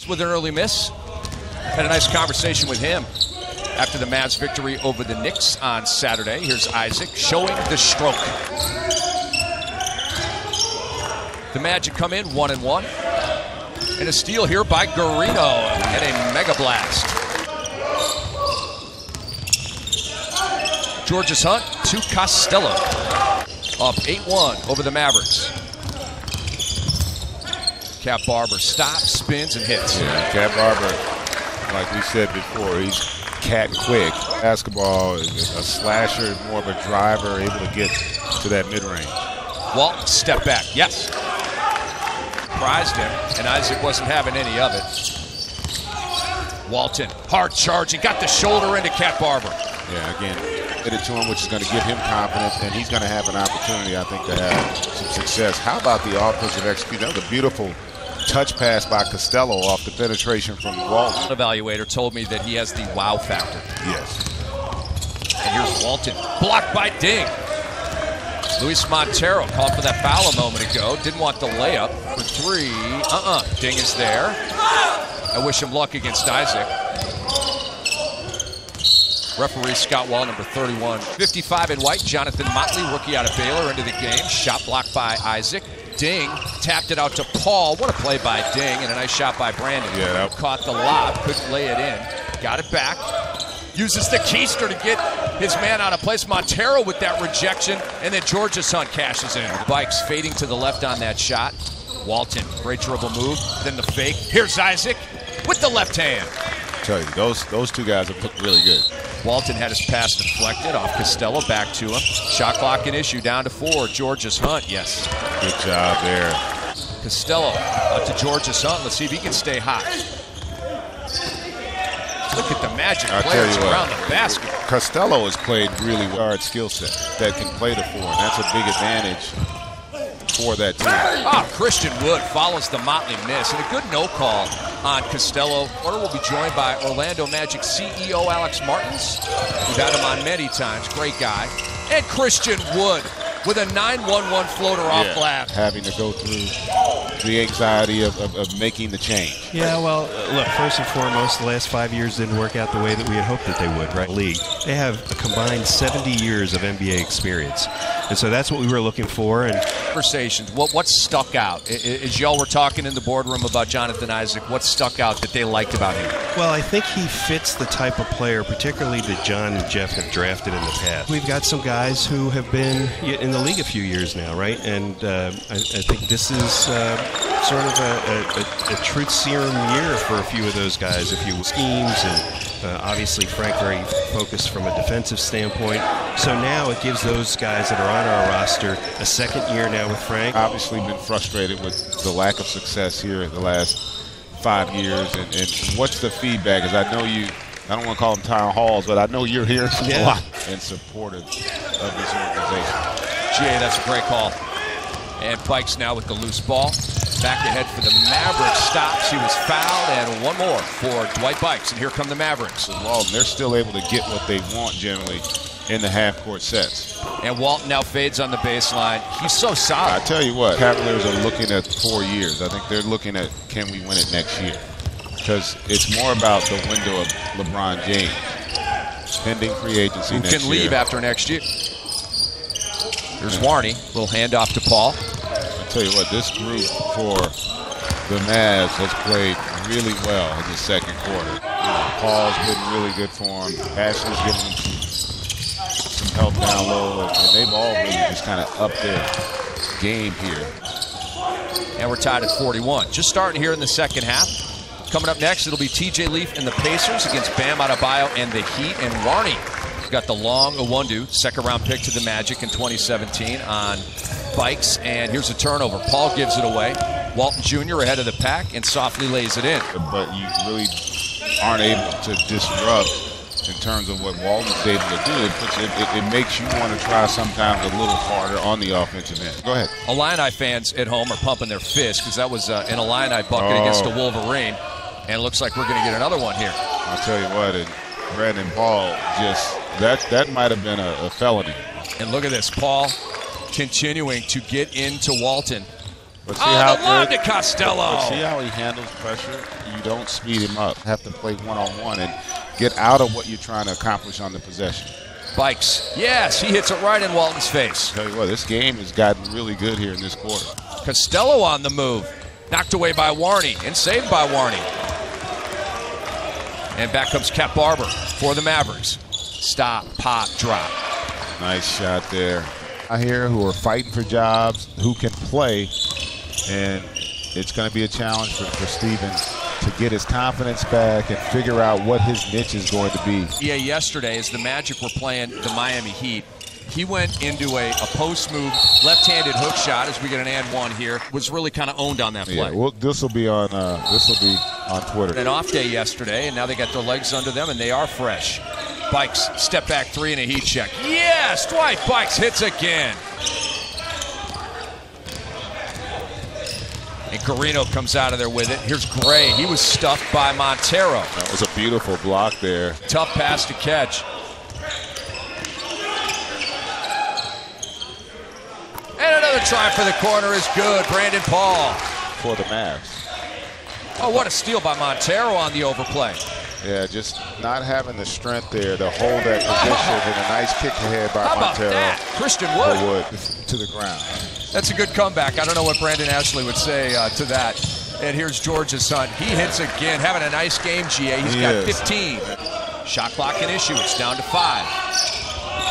With an early miss. Had a nice conversation with him after the Mavs' victory over the Knicks on Saturday. Here's Isaac showing the stroke. The Magic come in 1-1. And a steal here by Garino and a mega blast. Georges Hunt to Costello. Up 8-1 over the Mavericks. Cat Barber stops, spins, and hits. Yeah, Cat Barber, like we said before, he's cat quick. Basketball is a slasher, more of a driver, able to get to that mid-range. Walton, step back, yes. Prized him, and Isaac wasn't having any of it. Walton, hard charging, got the shoulder into Cat Barber. Yeah, again, hit it to him, which is going to give him confidence, and he's going to have an opportunity, I think, to have some success. How about the offensive execution? That was a beautiful touch pass by Costello off the penetration from Walton. An evaluator told me that he has the wow factor. Yes. And here's Walton, blocked by Ding. Luis Montero called for that foul a moment ago. Didn't want the layup for three. Ding is there. I wish him luck against Isaac. Referee Scott Wall, number 31. 55 in white, Jonathan Motley, rookie out of Baylor, into the game. Shot blocked by Isaac. Ding tapped it out to Paul. What a play by Ding, and a nice shot by Brandon. Yeah, caught the lob, couldn't lay it in. Got it back. Uses the keister to get his man out of place. Montero with that rejection, and then Georges Hunt cashes in. Bikes fading to the left on that shot. Walton, great dribble move, then the fake. Here's Isaac with the left hand. I tell you, those two guys have looked really good. Walton had his pass deflected off Costello, back to him. Shot clock an issue, down to 4. Georges Hunt, yes. Good job there. Costello out to Georges Hunt. Let's see if he can stay hot. Look at the Magic players around the basket. Costello has played really well at skill set that can play the 4, and that's a big advantage for that team. Christian Wood follows the Motley miss, and a good no call on Costello. Porter will be joined by Orlando Magic CEO Alex Martins. We've had him on many times, great guy. And Christian Wood with a 9-1-1 floater off glass. Having to go through the anxiety of making the change. Yeah, well, look, first and foremost, the last 5 years didn't work out the way that we had hoped that they would, right? League. They have a combined 70 years of NBA experience. And so that's what we were looking for. And conversations, what stuck out? As y'all were talking in the boardroom about Jonathan Isaac, what stuck out that they liked about him? Well, I think he fits the type of player, particularly that John and Jeff have drafted in the past. We've got some guys who have been in the league a few years now, right? And I think this is sort of a truth serum year for a few of those guys, a few schemes, and obviously Frank very focused from a defensive standpoint. So now it gives those guys that are on our roster a second year now with Frank. Obviously been frustrated with the lack of success here in the last 5 years. And what's the feedback? Because I know you, I don't want to call them town halls, but I know you're here a lot and supportive of this organization. Jay, that's a great call. And Bikes now with the loose ball. Back ahead for the Mavericks. Stops. He was fouled. And one more for Dwight Bikes. And here come the Mavericks. Walton, they're still able to get what they want generally in the half-court sets. And Walton now fades on the baseline. He's so solid. I tell you what, Cavaliers are looking at 4 years. I think they're looking at, can we win it next year? Because it's more about the window of LeBron James. Pending free agency next year. Who can leave after next year? Here's Warney. Little handoff to Paul. I tell you what, this group for the Mavs has played really well in the second quarter. Paul's been really good for him. Ashley's giving him some help down low, and they've all really just kind of upped their game here. And we're tied at 41. Just starting here in the second half. Coming up next, it'll be TJ Leaf and the Pacers against Bam Adebayo and the Heat. And Warney got the long Awundu, second-round pick to the Magic in 2017 on Bikes. And here's a turnover. Paul gives it away. Walton Jr. ahead of the pack and softly lays it in. But you really aren't able to disrupt in terms of what Walton's able to do. It makes you want to try sometimes a little harder on the offensive end. Go ahead. Illini fans at home are pumping their fists because that was an Illini bucket against a Wolverine. And it looks like we're going to get another one here. I'll tell you what, Brandon Paul just, that might have been a felony. And look at this, Paul continuing to get into Walton. But see how the lob to Costello. But see how he handles pressure? You don't speed him up. Have to play one-on-one and get out of what you're trying to accomplish on the possession. Bikes. Yes, he hits it right in Walton's face. Tell you what, this game has gotten really good here in this quarter. Costello on the move. Knocked away by Warney and saved by Warney. And back comes Cat Barber for the Mavericks. Stop, pop, drop. Nice shot there. Out here who are fighting for jobs, who can play, and it's going to be a challenge for Steven to get his confidence back and figure out what his niche is going to be. Yeah, yesterday as the Magic were playing the Miami Heat, he went into a post move, left-handed hook shot as we get an and one here. Was really kind of owned on that play. Yeah, well, this will be on Twitter. An off day yesterday, and now they got their legs under them, and they are fresh. Bikes, step back three and a heat check. Yes, Dwight Bikes hits again. And Carino comes out of there with it. Here's Gray. He was stuffed by Montero. That was a beautiful block there. Tough pass to catch. And another try for the corner is good. Brandon Paul. For the Mavs. Oh, what a steal by Montero on the overplay. Yeah, just not having the strength there to hold that position, and a nice kick ahead by How about Montero. that? Christian Wood. To the ground. That's a good comeback. I don't know what Brandon Ashley would say to that. And here's George's son. He hits again, having a nice game, GA. He's got 15. Shot clock an issue. It's down to 5.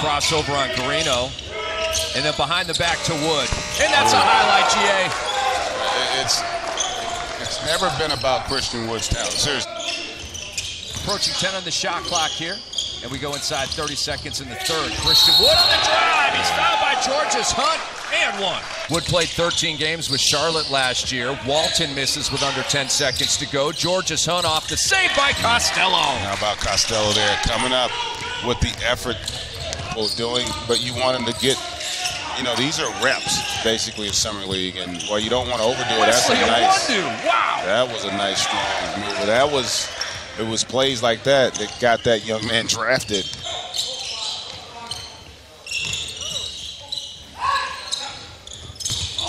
Crossover on Carino. And then behind the back to Wood. And that's a highlight, GA. It's never been about Christian Wood's talent. Seriously. Approaching 10 on the shot clock here. And we go inside 30 seconds in the third. Christian Wood on the drive. He's fouled by Georges Hunt. And one. Wood played 13 games with Charlotte last year. Walton misses with under 10 seconds to go. Georges Hunt off the save by Costello. How about Costello there coming up with the effort of doing, but you want him to get, you know, these are reps basically in Summer League, and while you don't want to overdo it, that's a nice. Wow. That was a nice strong move. It was plays like that that got that young man drafted.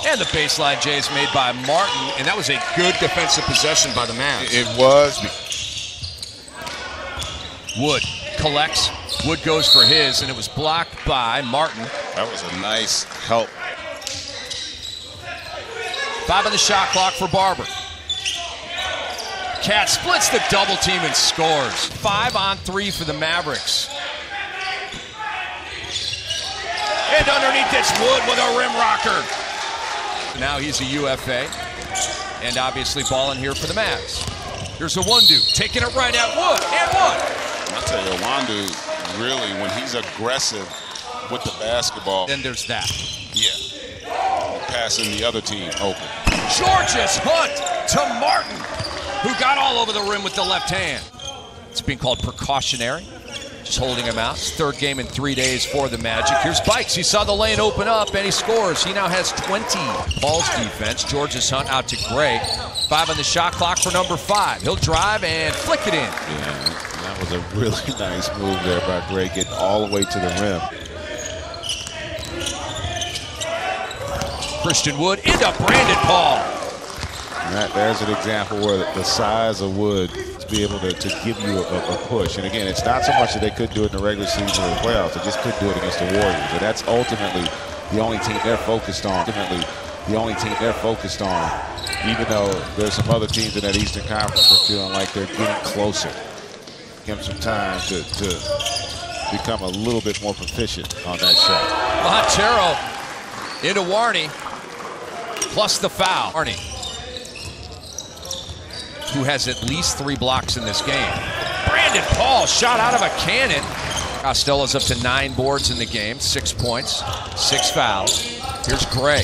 And the baseline J is made by Martin, and that was a good defensive possession by the Mavs. It was. Wood collects. Wood goes for his, and it was blocked by Martin. That was a nice help. 5 on the shot clock for Barber. Cat splits the double team and scores. 5 on 3 for the Mavericks. And underneath it's Wood with a rim rocker. Now he's a UFA. And obviously balling here for the Mavs. Here's a Wondu, taking it right at Wood, and one. I'll tell you, Wondu, really, when he's aggressive with the basketball. Then there's that. Yeah. Passing the other team open. Georges Hunt to Martin, who got all over the rim with the left hand. It's being called precautionary, just holding him out. It's 3rd game in 3 days for the Magic. Here's Bikes. He saw the lane open up, and he scores. He now has 20. Paul's defense. Georges Hunt out to Gray. 5 on the shot clock for number 5. He'll drive and flick it in. Yeah, that was a really nice move there by Gray, getting all the way to the rim. Christian Wood into Brandon Paul. And there's an example where the size of Wood to be able to give you a push. And again, it's not so much that they could do it in the regular season or the playoffs. They just couldn't do it against the Warriors. And that's ultimately the only team they're focused on. Even though there's some other teams in that Eastern Conference that are feeling like they're getting closer. Give them some time to become a little bit more proficient on that shot. Montero into Warney, plus the foul. Warney, who has at least 3 blocks in this game. Brandon Paul shot out of a cannon. Costello's up to 9 boards in the game, 6 points, 6 fouls. Here's Gray.